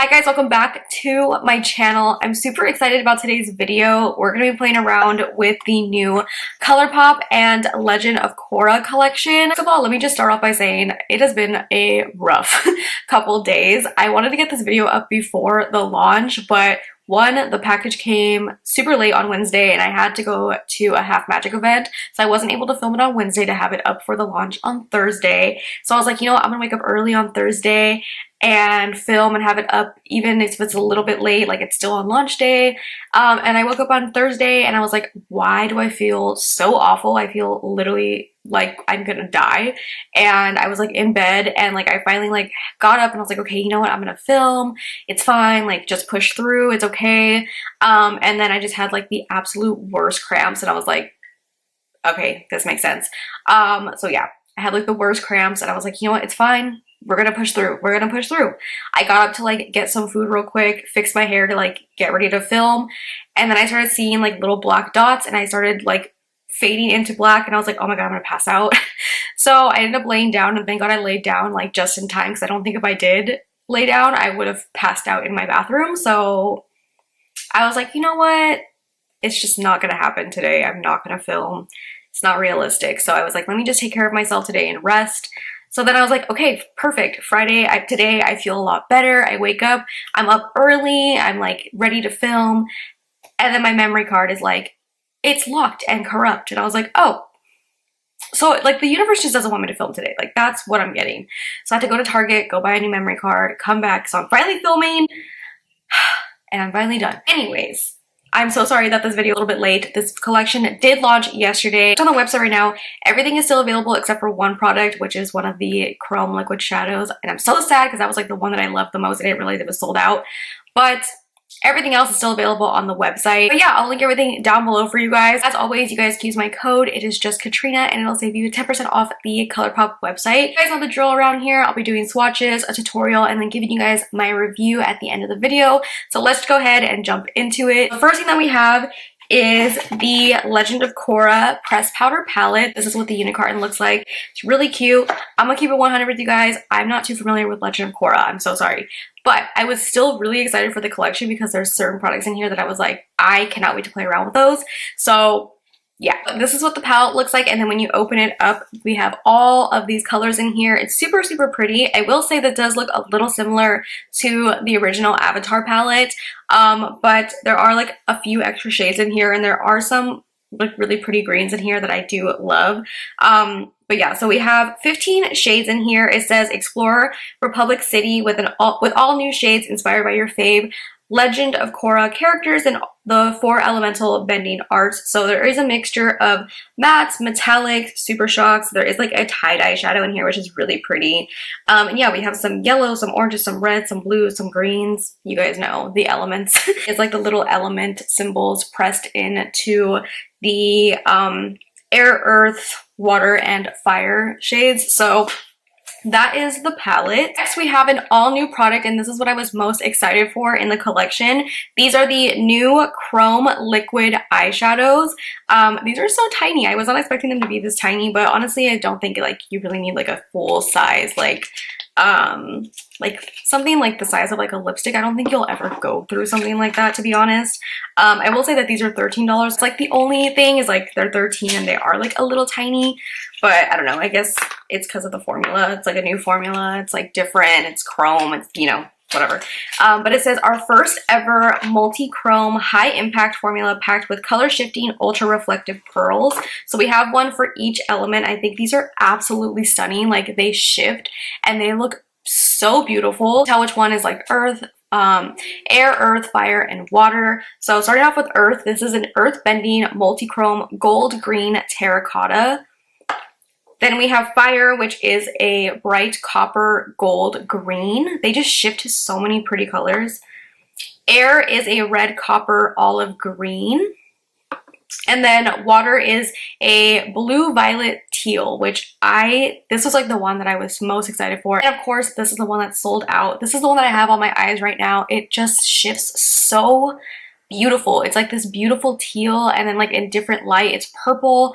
Hi guys, welcome back to my channel. I'm super excited about today's video. We're going to be playing around with the new Colourpop and Legend of Korra collection. First of all, let me just start off by saying it has been a rough couple days. I wanted to get this video up before the launch, but one, the package came super late on Wednesday and I had to go to a Half Magic event, so I wasn't able to film it on Wednesday to have it up for the launch on Thursday. So I was like, you know what, I'm gonna wake up early on Thursday and film and have it up even if it's a little bit late, like it's still on launch day. And I woke up on Thursday and I was like, why do I feel so awful? I feel literally like I'm gonna die. And I was like in bed and like I finally like got up and I was like, okay, you know what, I'm gonna film, it's fine, like just push through, it's okay. And then I just had like the absolute worst cramps and I was like, okay, this makes sense. So yeah, I had like the worst cramps and I was like, you know what, it's fine, we're gonna push through, we're gonna push through. I got up to like get some food real quick, fix my hair to like get ready to film, and then I started seeing like little black dots and I started like fading into black and I was like, oh my god, I'm gonna pass out. So I ended up laying down, and thank god I laid down like just in time, because I don't think if I did lay down I would have passed out in my bathroom. So I was like, you know what, it's just not gonna happen today. I'm not gonna film, it's not realistic. So I was like, let me just take care of myself today and rest. So then I was like, okay, perfect. Friday, today I feel a lot better. I wake up, I'm up early, I'm like ready to film, and then my memory card is like, it's locked and corrupt. And I was like, oh, so like the universe just doesn't want me to film today. Like that's what I'm getting. So I had to go to Target, go buy a new memory card, come back. So I'm finally filming and I'm finally done. Anyways, I'm so sorry that this video is a little bit late. This collection did launch yesterday. It's on the website right now. Everything is still available except for one product, which is one of the Chrome liquid shadows. And I'm so sad because that was like the one that I loved the most. I didn't realize it was sold out. But everything else is still available on the website. But yeah, I'll link everything down below for you guys. As always, you guys can use my code. It is just KATRINA and it'll save you 10% off the Colourpop website. You guys know the drill around here. I'll be doing swatches, a tutorial, and then giving you guys my review at the end of the video. So let's go ahead and jump into it. The first thing that we have is the Legend of Korra press powder palette. This is what the unit carton looks like. It's really cute. I'm gonna keep it 100 with you guys. I'm not too familiar with Legend of Korra. I'm so sorry. But I was still really excited for the collection because there's certain products in here that I was like, I cannot wait to play around with those. So yeah, this is what the palette looks like. And then when you open it up, we have all of these colors in here. It's super, super pretty. I will say that does look a little similar to the original Avatar palette. But there are like a few extra shades in here, and there are some like really pretty greens in here that I do love. But yeah, so we have 15 shades in here. It says explore Republic City with all new shades inspired by your fave Legend of Korra characters and the 4 elemental bending arts. So there is a mixture of mattes, metallics, super shocks. There is like a tie-dye shadow in here, which is really pretty. And yeah, we have some yellow, some oranges, some reds, some blues, some greens. You guys know the elements. It's like the little element symbols pressed into the air, earth, water, and fire shades. So that is the palette. Next, we have an all-new product, and this is what I was most excited for in the collection. These are the new Chrome liquid eyeshadows. These are so tiny. I was not expecting them to be this tiny, but honestly, I don't think like you really need like a full size like something like the size of like a lipstick. I don't think you'll ever go through something like that, to be honest. I will say that these are $13. It's like the only thing is like they're 13 and they are like a little tiny, but I don't know, I guess it's because of the formula. It's like a new formula, it's like different, it's chrome, it's, you know, whatever. But it says our first ever multi-chrome high impact formula packed with color shifting ultra reflective pearls. So we have one for each element. I think these are absolutely stunning. Like they shift and they look so beautiful. Tell which one is like earth, air, earth, fire, and water. So starting off with earth, this is an earth bending multi-chrome gold green terracotta. Then we have fire, which is a bright copper gold green. They just shift to so many pretty colors. Air is a red copper olive green. And then water is a blue violet teal, which this was like the one that I was most excited for. And of course, this is the one that's sold out. This is the one that I have on my eyes right now. It just shifts so beautiful. It's like this beautiful teal, and then like in different light, it's purple.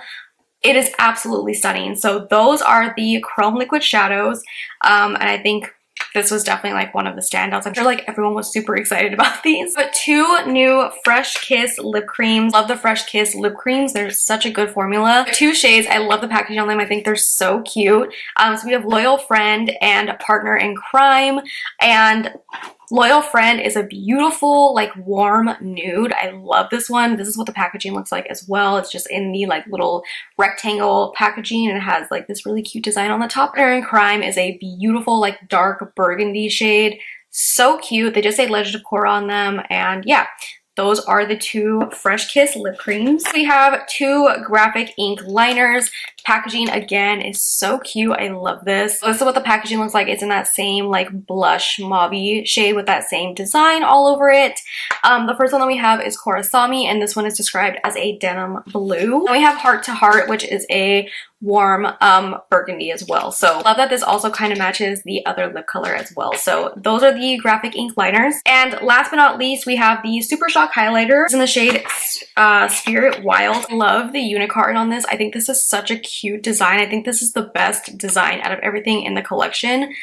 It is absolutely stunning. So those are the Chrome liquid shadows. And I think this was definitely like one of the standouts. I'm sure like everyone was super excited about these. But 2 new Fresh Kiss lip creams. Love the Fresh Kiss lip creams. They're such a good formula. 2 shades. I love the packaging on them. I think they're so cute. So we have Loyal Friend and Partner in Crime. And Loyal Friend is a beautiful, like, warm nude. I love this one. This is what the packaging looks like as well. It's just in the, like, little rectangle packaging, and it has, like, this really cute design on the top. Partner in Crime is a beautiful, like, dark burgundy shade. So cute. They just say Legend of Korra on them, and yeah. Those are the 2 Fresh Kiss lip creams. We have 2 Graphix Ink Liners. Packaging, again, is so cute. I love this. This is what the packaging looks like. It's in that same, like, blush mauve shade with that same design all over it. The first one that we have is Korasami, and this one is described as a denim blue. And we have Heart to Heart, which is a warm burgundy as well. So love that this also kind of matches the other lip color as well. So those are the Graphix Ink Liners. And last but not least, we have the Super Shock Highlighter. It's in the shade Spirit Wild. I love the unicorn on this. I think this is such a cute design. I think this is the best design out of everything in the collection.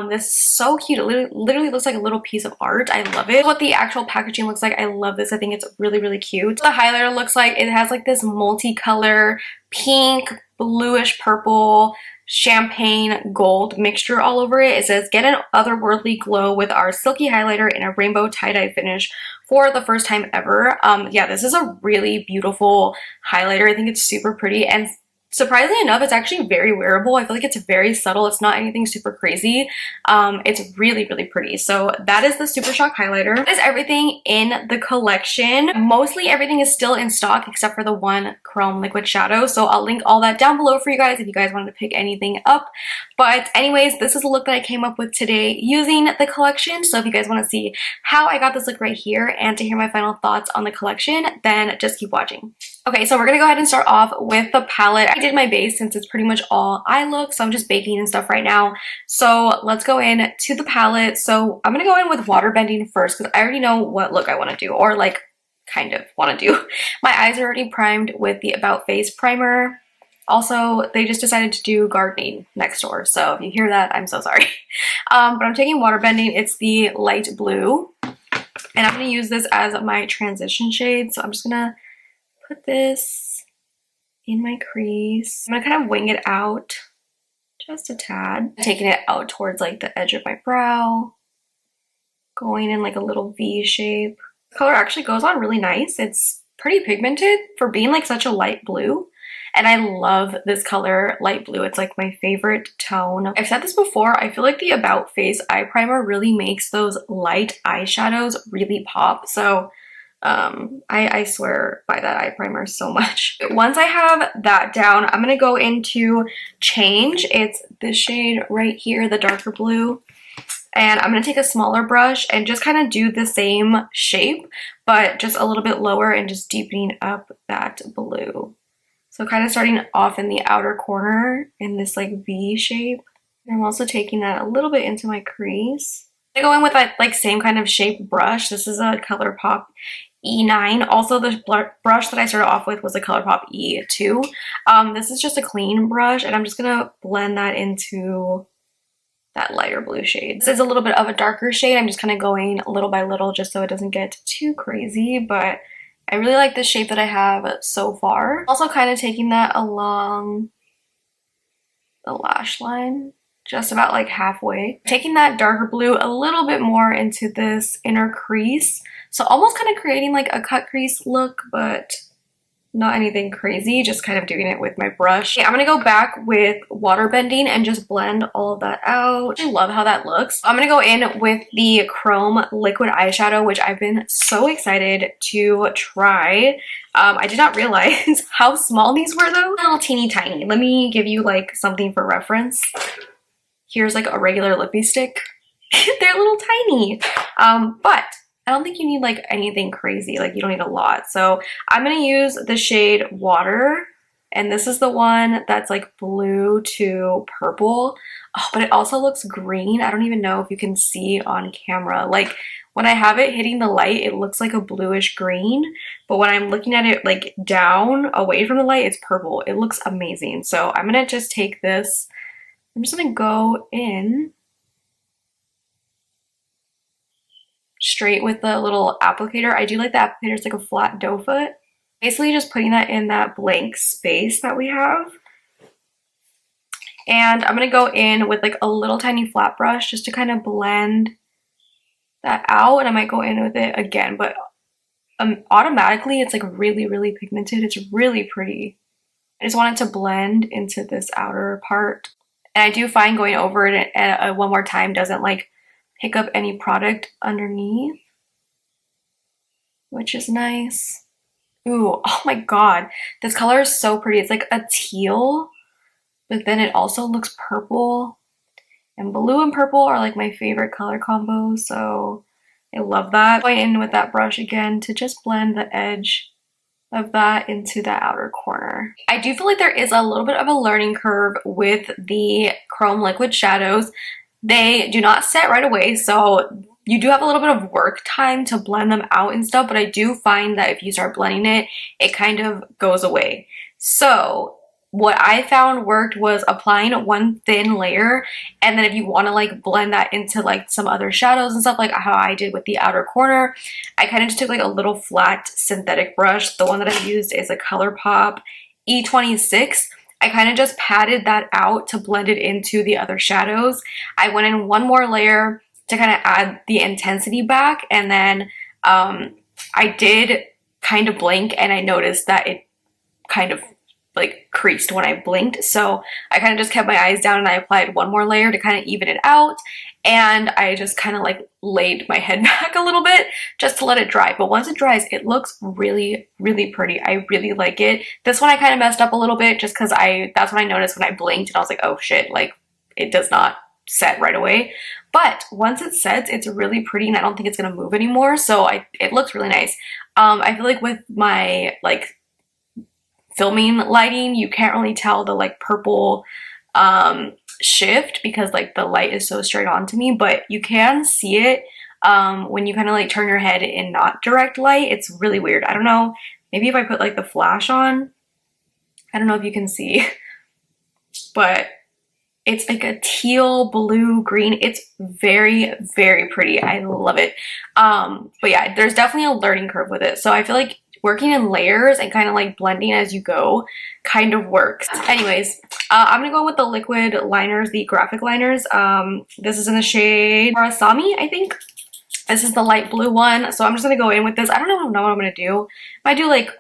This is so cute. It literally looks like a little piece of art. I love it. What the actual packaging looks like, I love this. I think it's really, really cute. The highlighter looks like it has like this multicolor pink, bluish purple, champagne gold mixture all over it. It says, get an otherworldly glow with our silky highlighter in a rainbow tie-dye finish for the first time ever. Yeah, this is a really beautiful highlighter. I think it's super pretty, and surprisingly enough, it's actually very wearable. I feel like it's very subtle. It's not anything super crazy. It's really, really pretty. So that is the Super Shock highlighter. That is everything in the collection. Mostly everything is still in stock except for the one chrome liquid shadow. So I'll link all that down below for you guys if you guys wanted to pick anything up. But anyways, this is the look that I came up with today using the collection. So if you guys want to see how I got this look right here and to hear my final thoughts on the collection, then just keep watching. Okay, so we're gonna go ahead and start off with the palette. I did my base since it's pretty much all eye look, so I'm just baking and stuff right now. So let's go in to the palette. So I'm gonna go in with water bending first because I already know what look I want to do, or like kind of want to do. My eyes are already primed with the About Face primer. Also, they just decided to do gardening next door, so if you hear that, I'm so sorry. But I'm taking water bending. It's the light blue, and I'm gonna use this as my transition shade. So I'm just gonna put this in my crease. I'm gonna kind of wing it out just a tad. Taking it out towards like the edge of my brow. Going in like a little V shape. The color actually goes on really nice. It's pretty pigmented for being like such a light blue. And I love this color, light blue. It's like my favorite tone. I've said this before, I feel like the About Face eye primer really makes those light eyeshadows really pop. So I swear by that eye primer so much. Once I have that down, I'm gonna go into Change. It's this shade right here, the darker blue. And I'm gonna take a smaller brush and just kind of do the same shape, but just a little bit lower and just deepening up that blue. So kind of starting off in the outer corner in this like V shape. And I'm also taking that a little bit into my crease. I go in with that like same kind of shape brush. This is a Colourpop E9. Also, the brush that I started off with was a Colourpop E2. This is just a clean brush, and I'm just gonna blend that into that lighter blue shade. This is a little bit of a darker shade. I'm just kind of going little by little just so it doesn't get too crazy, but I really like the shape that I have so far. Also kind of taking that along the lash line, just about like halfway. Taking that darker blue a little bit more into this inner crease. So almost kind of creating like a cut crease look, but not anything crazy, just kind of doing it with my brush. Okay, I'm gonna go back with water bending and just blend all of that out. I love how that looks. I'm gonna go in with the Chrome liquid eyeshadow, which I've been so excited to try. I did not realize how small these were though. A little teeny tiny. Let me give you like something for reference. Here's like a regular lippy stick. They're a little tiny, but I don't think you need like anything crazy. Like you don't need a lot. So I'm going to use the shade Water, and this is the one that's like blue to purple. Oh, but it also looks green. I don't even know if you can see on camera. Like when I have it hitting the light, it looks like a bluish green. But when I'm looking at it like down away from the light, it's purple. It looks amazing. So I'm going to just take this. I'm just going to go in straight with the little applicator. I do like the applicator. It's like a flat doe foot. Basically just putting that in that blank space that we have. And I'm going to go in with like a little tiny flat brush just to kind of blend that out. And I might go in with it again, but automatically it's like really, really pigmented. It's really pretty. I just want it to blend into this outer part. And I do find going over it one more time doesn't like pick up any product underneath, which is nice. Ooh, oh my god. This color is so pretty. It's like a teal, but then it also looks purple. And blue and purple are like my favorite color combo, so I love that. Going in with that brush again to just blend the edge of that into the outer corner. I do feel like there is a little bit of a learning curve with the chrome liquid shadows. They do not set right away, so you do have a little bit of work time to blend them out and stuff, but I do find that if you start blending it, it kind of goes away. So what I found worked was applying one thin layer, and then if you want to like blend that into like some other shadows and stuff, like how I did with the outer corner, I kind of just took like a little flat synthetic brush. The one that I used is a Colourpop E26. I kind of just patted that out to blend it into the other shadows. I went in one more layer to kind of add the intensity back, and then I did kind of blink and I noticed that it kind of like creased when I blinked, so I kind of just kept my eyes down and I applied one more layer to kind of even it out, and I just kind of like laid my head back a little bit just to let it dry. But once it dries, it looks really, really pretty. I really like it. This one I kind of messed up a little bit just because that's what I noticed when I blinked, and I was like, oh shit, like it does not set right away. But once it sets, it's really pretty, and I don't think it's gonna move anymore, so it looks really nice. I feel like with my like filming lighting, you can't really tell the like purple shift because like the light is so straight on to me, but you can see it when you kind of like turn your head in not direct light. It's really weird. I don't know, maybe if I put like the flash on, I don't know if you can see, but it's like a teal, blue, green. It's very, very pretty. I love it. But yeah, there's definitely a learning curve with it, so I feel like working in layers and kind of like blending as you go kind of works. Anyways, I'm gonna go with the liquid liners, the graphic liners. This is in the shade Arasami, I think. This is the light blue one, so I'm just gonna go in with this. I don't know what I'm gonna do. I do like,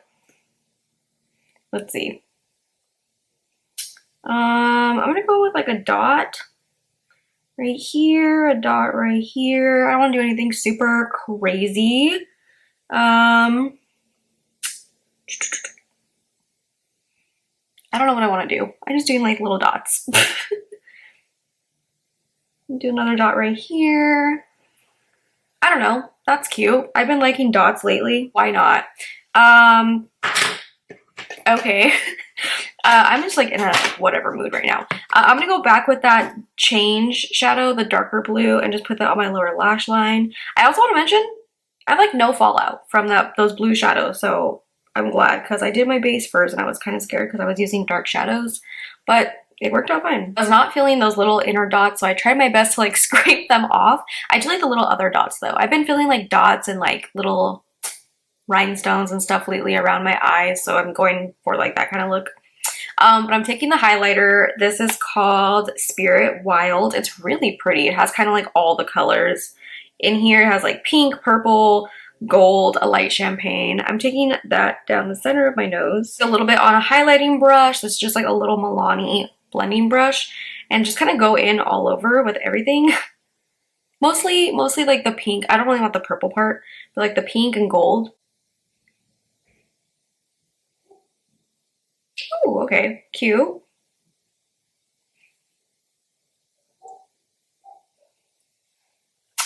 let's see. I'm gonna go with like a dot right here, a dot right here. I don't want to do anything super crazy. I don't know what I want to do. I'm just doing like little dots. Do another dot right here. I don't know. That's cute. I've been liking dots lately. Why not? Okay. I'm just like in a whatever mood right now. I'm gonna go back with that change shadow, the darker blue, and just put that on my lower lash line. I also want to mention I have like no fallout from those blue shadows, so I'm glad, because I did my base first and I was kind of scared because I was using dark shadows, but it worked out fine. I was not feeling those little inner dots, so I tried my best to like scrape them off. I do like the little other dots though. I've been feeling like dots and like little rhinestones and stuff lately around my eyes, so I'm going for like that kind of look. But I'm taking the highlighter. This is called Spirit Wild. It's really pretty. It has kind of like all the colors in here. It has like pink, purple, gold, a light champagne. I'm taking that down the center of my nose. A little bit on a highlighting brush. This is just like a little Milani blending brush, and just kind of go in all over with everything. mostly like the pink. I don't really want the purple part, but like the pink and gold. Ooh, okay, cute.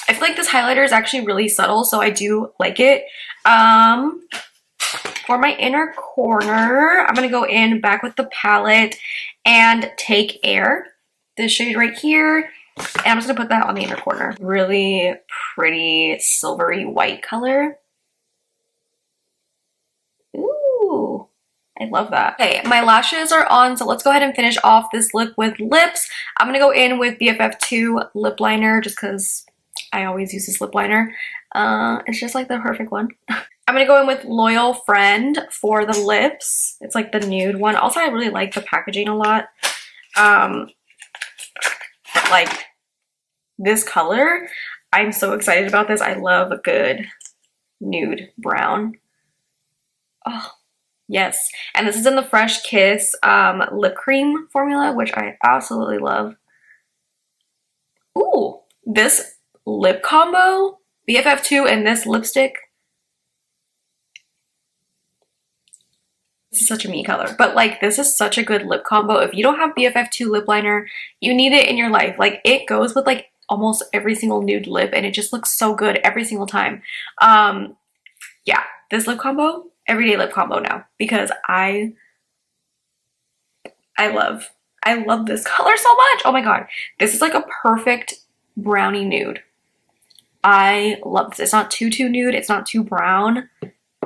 I feel like this highlighter is actually really subtle, so I do like it. For my inner corner, I'm gonna go in back with the palette and take Air, this shade right here, and I'm just gonna put that on the inner corner. Really pretty silvery white color. Ooh, I love that. Okay, my lashes are on, so let's go ahead and finish off this look with lips. I'm gonna go in with BFF2 lip liner just because I always use this lip liner. It's just like the perfect one. I'm gonna go in with Loyal Friend for the lips. It's like the nude one. Also, I really like the packaging a lot. Like this color, I'm so excited about this. I love a good nude brown. Oh, yes. And this is in the Fresh Kiss lip cream formula, which I absolutely love. Ooh, this lip combo, BFF2 and this lipstick. This is such a me color, but like this is such a good lip combo. If you don't have BFF2 lip liner, you need it in your life. Like it goes with like almost every single nude lip and it just looks so good every single time. Yeah, this lip combo, everyday lip combo now, because I love this color so much. Oh my god, this is like a perfect brownie nude. I love this. It's not too nude, it's not too brown.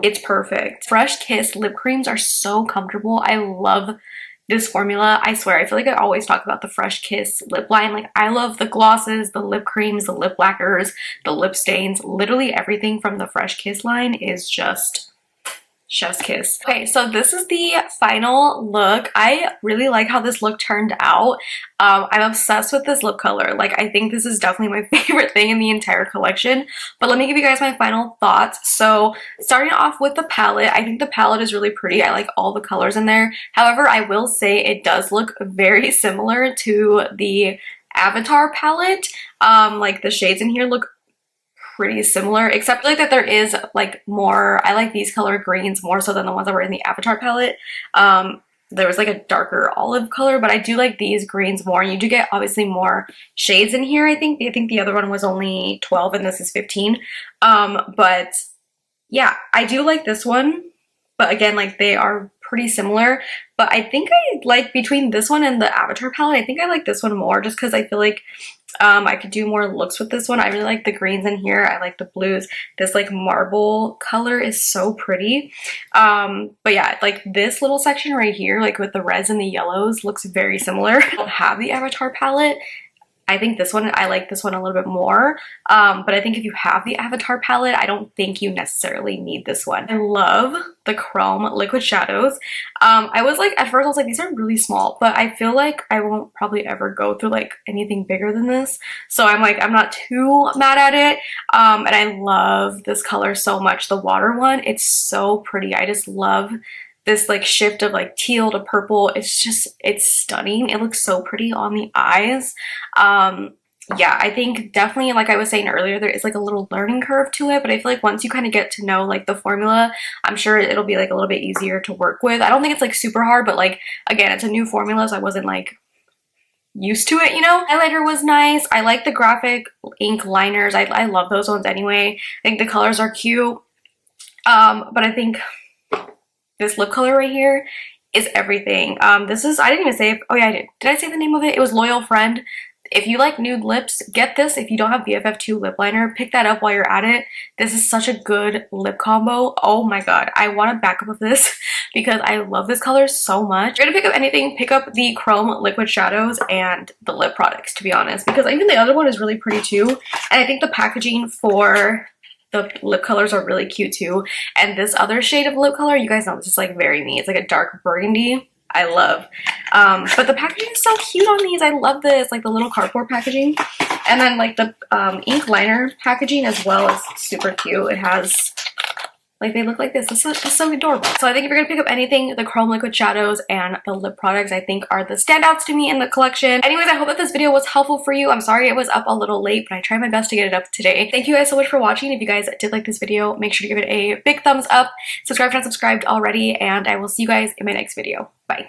It's perfect. Fresh Kiss lip creams are so comfortable. I love this formula. I swear, I feel like I always talk about the Fresh Kiss lip line. Like I love the glosses, the lip creams, the lip lacquers, the lip stains. Literally everything from the Fresh Kiss line is just chef's kiss. Okay, so this is the final look. I really like how this look turned out. I'm obsessed with this lip color. Like I think this is definitely my favorite thing in the entire collection. But let me give you guys my final thoughts. So starting off with the palette, I think the palette is really pretty. I like all the colors in there. However, I will say it does look very similar to the Avatar palette. Like the shades in here look pretty similar, except like that there is like more, I like these color greens more so than the ones that were in the Avatar palette. There was like a darker olive color, but I do like these greens more, and you do get obviously more shades in here. I think the other one was only 12 and this is 15. But yeah, I do like this one, but again, like they are pretty similar. But I think I like, between this one and the Avatar palette, I think I like this one more just because I feel like I could do more looks with this one. I really like the greens in here. I like the blues. This like marble color is so pretty. But yeah, like this little section right here, like with the reds and the yellows, looks very similar. I don't have the Avatar palette. I think this one, I like this one a little bit more. But I think if you have the Avatar palette, I don't think you necessarily need this one. I love the Chrome liquid shadows. I was like, at first I was like, these are really small, but I feel like I won't probably ever go through like anything bigger than this. So I'm like, I'm not too mad at it. And I love this color so much. The water one, it's so pretty. I just love this like shift of like teal to purple. It's stunning. It looks so pretty on the eyes. Yeah, I think definitely, like I was saying earlier, there is like a little learning curve to it, but I feel like once you kind of get to know like the formula, I'm sure it'll be like a little bit easier to work with. I don't think it's like super hard, but like again, it's a new formula, so I wasn't like used to it, you know? Highlighter was nice. I like the Graphix Ink Liners. I love those ones anyway. I think the colors are cute. But I think this lip color right here is everything. This is, I didn't even say, oh yeah, I did. Did I say the name of it? It was Loyal Friend. If you like nude lips, get this. If you don't have BFF2 lip liner, pick that up while you're at it. This is such a good lip combo. Oh my god, I want a backup of this because I love this color so much. If you're gonna pick up anything, pick up the Chrome liquid shadows and the lip products, to be honest, because even the other one is really pretty too. And I think the packaging for the lip colors are really cute too. And this other shade of lip color, you guys know, this is like very me. It's like a dark burgundy. I love. But the packaging is so cute on these. I love this, like the little cardboard packaging. And then like the ink liner packaging as well is super cute. It has, like, they look like this. It's so adorable. So I think if you're gonna pick up anything, the Chrome liquid shadows and the lip products, I think are the standouts to me in the collection. Anyways, I hope that this video was helpful for you. I'm sorry it was up a little late, but I tried my best to get it up today. Thank you guys so much for watching. If you guys did like this video, make sure to give it a big thumbs up. Subscribe if you're not subscribed already, and I will see you guys in my next video. Bye.